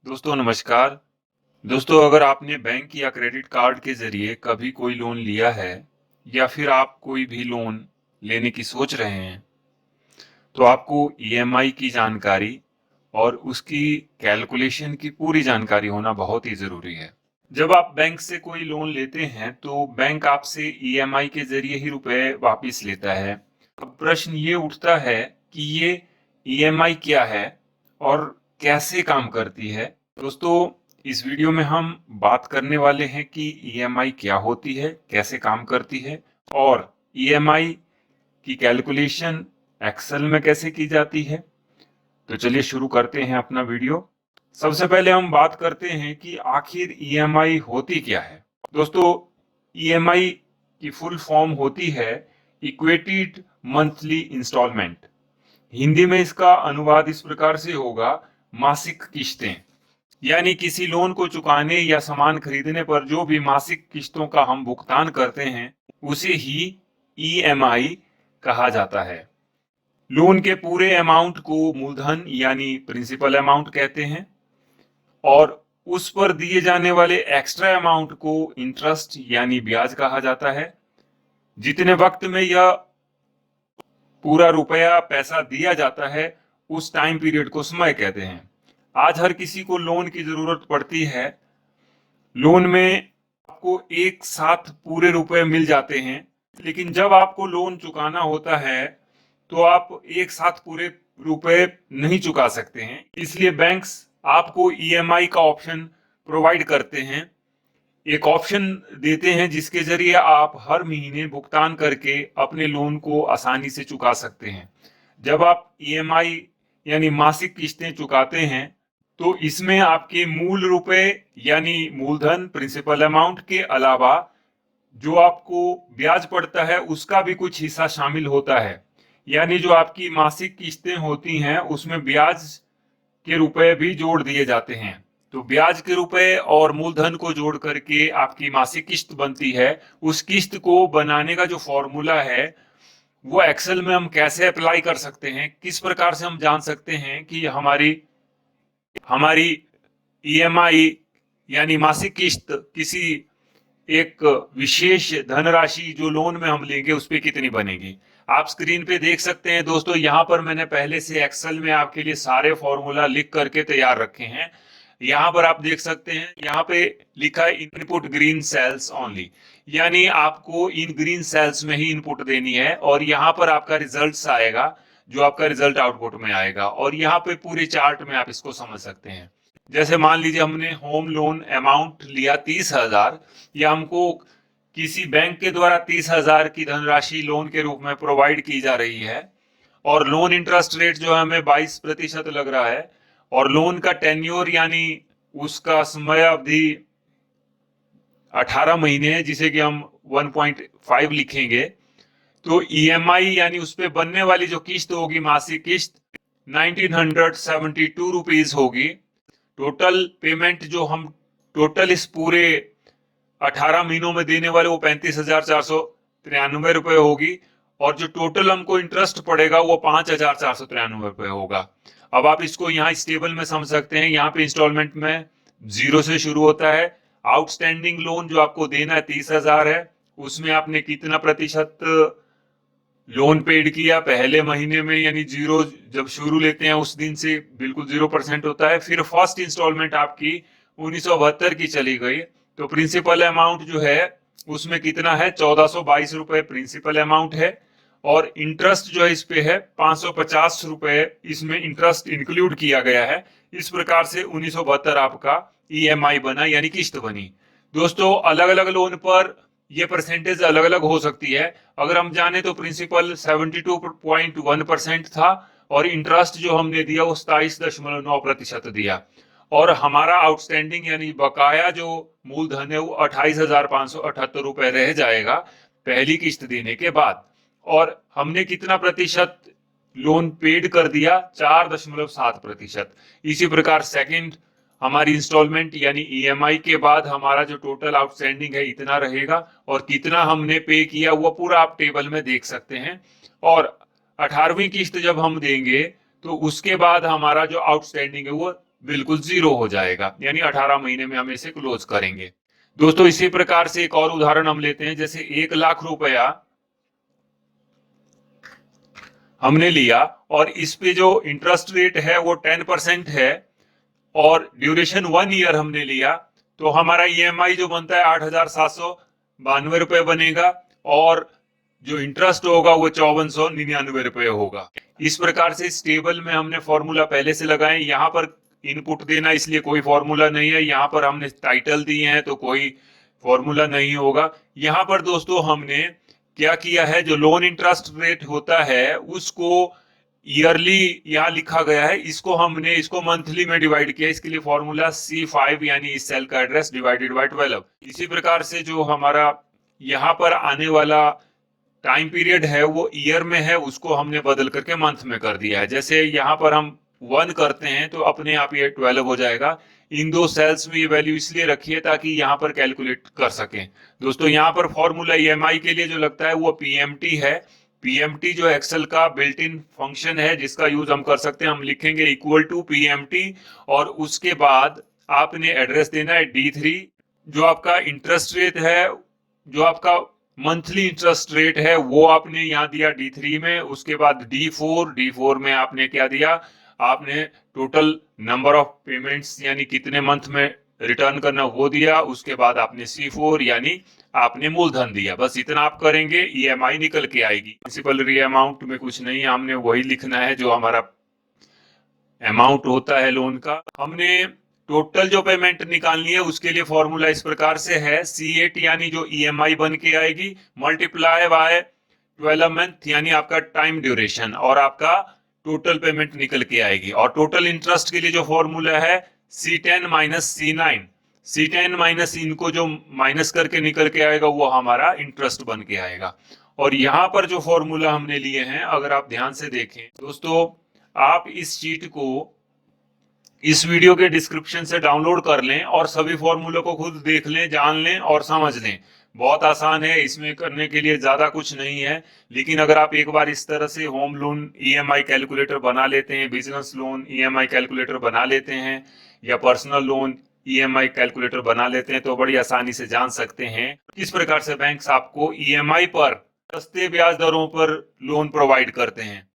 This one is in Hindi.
दोस्तों नमस्कार। दोस्तों अगर आपने बैंक या क्रेडिट कार्ड के जरिए कभी कोई लोन लिया है या फिर आप कोई भी लोन लेने की सोच रहे हैं तो आपको ईएमआई की जानकारी और उसकी कैलकुलेशन की पूरी जानकारी होना बहुत ही जरूरी है। जब आप बैंक से कोई लोन लेते हैं तो बैंक आपसे ईएमआई के जरिए ही रुपए वापस लेता है। अब प्रश्न ये उठता है कि ये ईएमआई क्या है और कैसे काम करती है। दोस्तों इस वीडियो में हम बात करने वाले हैं कि ईएमआई क्या होती है, कैसे काम करती है और ईएमआई की कैलकुलेशन एक्सेल में कैसे की जाती है। तो चलिए शुरू करते हैं अपना वीडियो। सबसे पहले हम बात करते हैं कि आखिर ईएमआई होती क्या है। दोस्तों ईएमआई की फुल फॉर्म होती है इक्वेटेड मंथली इंस्टॉलमेंट। हिंदी में इसका अनुवाद इस प्रकार से होगा, मासिक किश्तें। यानी किसी लोन को चुकाने या सामान खरीदने पर जो भी मासिक किश्तों का हम भुगतान करते हैं उसे ही ईएमआई कहा जाता है। लोन के पूरे अमाउंट को मूलधन यानी प्रिंसिपल अमाउंट कहते हैं और उस पर दिए जाने वाले एक्स्ट्रा अमाउंट को इंटरेस्ट यानी ब्याज कहा जाता है। जितने वक्त में यह पूरा रुपया पैसा दिया जाता है उस टाइम पीरियड को समय कहते हैं। आज हर किसी को लोन की जरूरत पड़ती है। लोन में आपको एक साथ पूरे रुपए मिल जाते हैं, लेकिन जब आपको लोन चुकाना होता है तो आप एक साथ पूरे रुपए नहीं चुका सकते हैं। इसलिए बैंक्स आपको ईएमआई का ऑप्शन प्रोवाइड करते हैं, एक ऑप्शन देते हैं जिसके जरिए आप हर महीने भुगतान करके अपने लोन को आसानी से चुका सकते हैं। जब आप ईएमआई यानी मासिक किश्तें चुकाते हैं तो इसमें आपके मूल रुपए यानी मूलधन प्रिंसिपल अमाउंट के अलावा जो आपको ब्याज पड़ता है उसका भी कुछ हिस्सा शामिल होता है। यानी जो आपकी मासिक किश्तें होती हैं उसमें ब्याज के रुपए भी जोड़ दिए जाते हैं। तो ब्याज के रुपए और मूलधन को जोड़ करके आपकी मासिक किस्त बनती है। उस किस्त को बनाने का जो फॉर्मूला है वो एक्सेल में हम कैसे अप्लाई कर सकते हैं, किस प्रकार से हम जान सकते हैं कि हमारी हमारी ईएमआई यानी मासिक किस्त किसी एक विशेष धनराशि जो लोन में हम लेंगे उस पे कितनी बनेगी। आप स्क्रीन पे देख सकते हैं दोस्तों, यहाँ पर मैंने पहले से एक्सेल में आपके लिए सारे फॉर्मूला लिख करके तैयार रखे हैं। यहाँ पर आप देख सकते हैं, यहाँ पे लिखा है इनपुट ग्रीन सेल्स ओनली, यानी आपको इन ग्रीन सेल्स में ही इनपुट देनी है और यहाँ पर आपका रिजल्ट आएगा, जो आपका रिजल्ट आउटपुट में आएगा। और यहाँ पे पूरे चार्ट में आप इसको समझ सकते हैं। जैसे मान लीजिए हमने होम लोन अमाउंट लिया 30,000, या हमको किसी बैंक के द्वारा 30,000 की धनराशि लोन के रूप में प्रोवाइड की जा रही है और लोन इंटरेस्ट रेट जो है हमें 22% लग रहा है और लोन का टेन्योर यानी उसका समय अवधि 18 महीने है, जिसे कि हम 1.5 लिखेंगे। तो ईएमआई यानी उस पे बनने वाली जो किस्त होगी, मासिक किस्त 1972 रुपीज होगी। टोटल पेमेंट जो हम टोटल इस पूरे 18 महीनों में देने वाले वो 35,493 रुपए होगी और जो टोटल हमको इंटरेस्ट पड़ेगा वो 5,493 रुपए होगा। अब आप इसको यहाँ इस टेबल में समझ सकते हैं। यहाँ पे इंस्टॉलमेंट में 0 से शुरू होता है। आउटस्टैंडिंग लोन जो आपको देना है 30,000 है, उसमें आपने कितना प्रतिशत लोन पेड किया पहले महीने में, यानी 0 जब शुरू लेते हैं उस दिन से बिल्कुल 0% होता है। फिर फर्स्ट इंस्टॉलमेंट आपकी 1972 की चली गई, तो प्रिंसिपल अमाउंट जो है उसमें कितना है, 1422 रुपए प्रिंसिपल अमाउंट है और इंटरेस्ट जो है इस पे है 550 रुपए, इसमें इंटरेस्ट इंक्लूड किया गया है। इस प्रकार से 1972 आपका ईएमआई बना यानी किस्त बनी। दोस्तों अलग अलग लोन पर ये परसेंटेज अलग अलग हो सकती है। अगर हम जाने तो प्रिंसिपल 72.1% था और इंटरेस्ट जो हमने दिया वो 27.9% दिया और हमारा आउटस्टैंडिंग यानी बकाया जो मूलधन है वो 28,578 रुपए रह जाएगा पहली किस्त देने के बाद। और हमने कितना प्रतिशत लोन पेड कर दिया, 4.7%। इसी प्रकार सेकंड हमारी इंस्टॉलमेंट यानी ईएमआई के बाद हमारा जो टोटल आउटस्टैंडिंग है इतना रहेगा और कितना हमने पे किया वो पूरा आप टेबल में देख सकते हैं। और 18वीं किस्त जब हम देंगे तो उसके बाद हमारा जो आउटस्टैंडिंग है वो बिल्कुल जीरो हो जाएगा, यानी 18 महीने में हम इसे क्लोज करेंगे। दोस्तों इसी प्रकार से एक और उदाहरण हम लेते हैं, जैसे 1 लाख रुपया हमने लिया और इस पे जो इंटरेस्ट रेट है वो 10% है और ड्यूरेशन 1 ईयर हमने लिया, तो हमारा ईएमआई जो बनता है 8,792 रुपये बनेगा और जो इंटरेस्ट होगा वो 5,499 रुपये होगा। इस प्रकार से इस टेबल में हमने फॉर्मूला पहले से लगाए, यहाँ पर इनपुट देना इसलिए कोई फॉर्मूला नहीं है, यहाँ पर हमने टाइटल दिए हैं तो कोई फॉर्मूला नहीं होगा। यहाँ पर दोस्तों हमने क्या किया है, जो लोन इंटरेस्ट रेट होता है उसको ईयरली यहाँ लिखा गया है, इसको मंथली में डिवाइड किया, इसके लिए फॉर्मूला C5 यानी इस सेल का एड्रेस डिवाइडेड बाय 12। इसी प्रकार से जो हमारा यहाँ पर आने वाला टाइम पीरियड है वो ईयर में है, उसको हमने बदल करके मंथ में कर दिया है। जैसे यहाँ पर हम 1 करते हैं तो अपने आप ये 12 हो जाएगा। इन दो सेल्स में ये वैल्यू इसलिए रखी है ताकि यहाँ पर कैलकुलेट कर सकें। दोस्तों यहाँ पर फॉर्मूला ईएमआई के लिए जो लगता है वो पीएमटी है। पीएमटी जो एक्सेल का बिल्ट इन फंक्शन है जिसका यूज हम कर सकते हैं, हम लिखेंगे इक्वल टू पीएमटी और उसके बाद आपने एड्रेस देना है D3। जो आपका इंटरेस्ट रेट है, जो आपका मंथली इंटरेस्ट रेट है वो आपने यहाँ दिया D3 में। उसके बाद D4 में आपने क्या दिया, आपने टोटल नंबर ऑफ पेमेंट्स यानी कितने मंथ में रिटर्न करना वो दिया। उसके बाद आपने C4 यानी आपने मूलधन दिया। बस इतना आप करेंगे, ईएमआई निकल के आएगी। प्रिंसिपल री अमाउंट में कुछ नहीं है, हमने वही लिखना है जो हमारा अमाउंट होता है लोन का। हमने टोटल जो पेमेंट निकालनी है उसके लिए फॉर्मूला इस प्रकार से है, C8 यानी जो ईएमआई बन के आएगी मल्टीप्लाई बाय 12 मंथ यानी आपका टाइम ड्यूरेशन और आपका टोटल पेमेंट निकल के आएगी। और टोटल इंटरेस्ट के लिए जो फॉर्मूला है C10 minus C9, C10 minus इनको जो माइनस करके निकल के आएगा वो हमारा इंटरेस्ट बन के आएगा। और यहाँ पर जो फॉर्मूला हमने लिए हैं अगर आप ध्यान से देखें दोस्तों, आप इस शीट को इस वीडियो के डिस्क्रिप्शन से डाउनलोड कर लें और सभी फॉर्मूलों को खुद देख लें, जान लें और समझ लें। बहुत आसान है, इसमें करने के लिए ज्यादा कुछ नहीं है। लेकिन अगर आप एक बार इस तरह से होम लोन ईएमआई कैलकुलेटर बना लेते हैं, बिजनेस लोन ईएमआई कैलकुलेटर बना लेते हैं या पर्सनल लोन ईएमआई कैलकुलेटर बना लेते हैं तो बड़ी आसानी से जान सकते हैं किस प्रकार से बैंक्स आपको ईएमआई पर सस्ते ब्याज दरों पर लोन प्रोवाइड करते हैं।